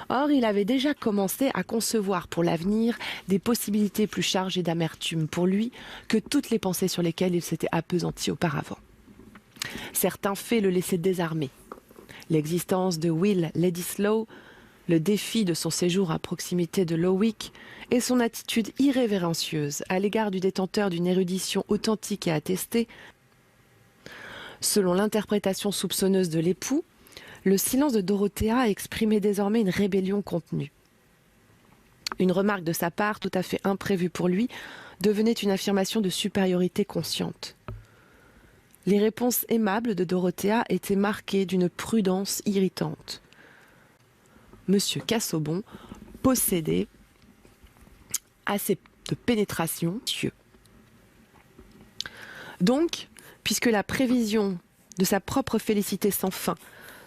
Or, il avait déjà commencé à concevoir pour l'avenir des possibilités plus chargées d'amertume pour lui que toutes les pensées sur lesquelles il s'était appesanti auparavant. Certains faits le laissaient désarmé. L'existence de Will Ladyslow, le défi de son séjour à proximité de Lowick et son attitude irrévérencieuse à l'égard du détenteur d'une érudition authentique et attestée. Selon l'interprétation soupçonneuse de l'époux, le silence de Dorothea exprimait désormais une rébellion contenue. Une remarque de sa part, tout à fait imprévue pour lui, devenait une affirmation de supériorité consciente. Les réponses aimables de Dorothea étaient marquées d'une prudence irritante. Monsieur Casaubon possédait assez de pénétration. Donc, puisque la prévision de sa propre félicité sans fin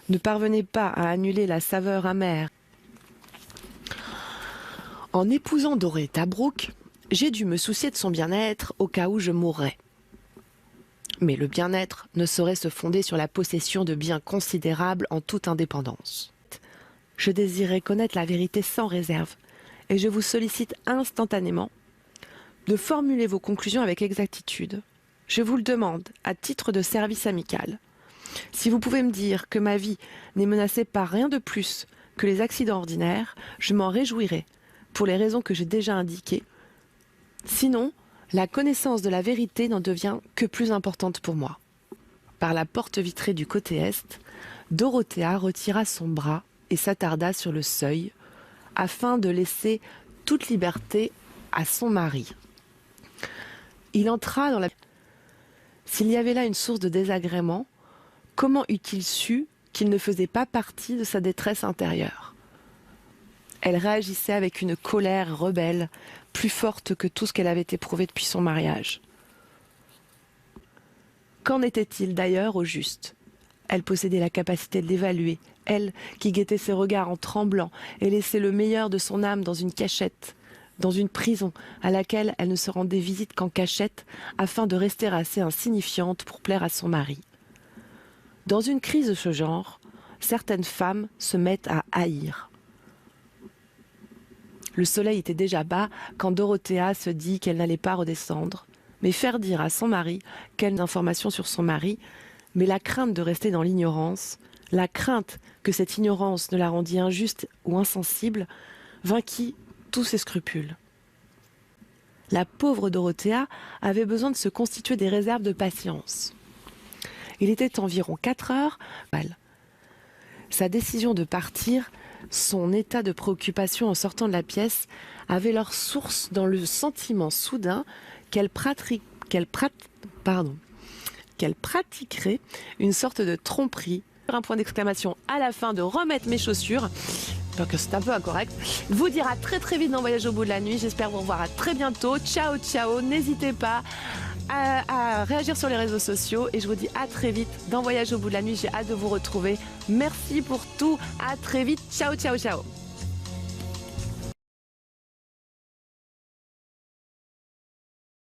ne parvenait pas à annuler la saveur amère, en épousant Doretta Brooke, j'ai dû me soucier de son bien-être au cas où je mourrais. Mais le bien-être ne saurait se fonder sur la possession de biens considérables en toute indépendance. Je désirais connaître la vérité sans réserve, et je vous sollicite instantanément de formuler vos conclusions avec exactitude. Je vous le demande à titre de service amical. Si vous pouvez me dire que ma vie n'est menacée par rien de plus que les accidents ordinaires, je m'en réjouirai, pour les raisons que j'ai déjà indiquées. Sinon, la connaissance de la vérité n'en devient que plus importante pour moi. Par la porte vitrée du côté est, Dorothea retira son bras et s'attarda sur le seuil, afin de laisser toute liberté à son mari. Il entra dans la... S'il y avait là une source de désagrément, comment eût-il su qu'il ne faisait pas partie de sa détresse intérieure? Elle réagissait avec une colère rebelle, plus forte que tout ce qu'elle avait éprouvé depuis son mariage. Qu'en était-il d'ailleurs au juste? Elle possédait la capacité de l'évaluer, elle qui guettait ses regards en tremblant et laissait le meilleur de son âme dans une cachette, dans une prison à laquelle elle ne se rendait visite qu'en cachette afin de rester assez insignifiante pour plaire à son mari. Dans une crise de ce genre, certaines femmes se mettent à haïr. Le soleil était déjà bas quand Dorothea se dit qu'elle n'allait pas redescendre, mais faire dire à son mari qu'elle n'a d'informations sur son mari, mais la crainte de rester dans l'ignorance, la crainte que cette ignorance ne la rendît injuste ou insensible, vainquit tous ses scrupules. La pauvre Dorothea avait besoin de se constituer des réserves de patience. Il était environ 4 heures. Sa décision de partir, son état de préoccupation en sortant de la pièce, avait leur source dans le sentiment soudain qu'elle pratiquerait une sorte de tromperie. Un point d'exclamation à la fin de remettre mes chaussures, parce que c'est un peu incorrect. Vous dire à très très vite dans Voyage au bout de la nuit. J'espère vous revoir à très bientôt. Ciao ciao, n'hésitez pas à réagir sur les réseaux sociaux et je vous dis à très vite dans Voyage au bout de la nuit. J'ai hâte de vous retrouver. Merci pour tout, à très vite. Ciao ciao ciao.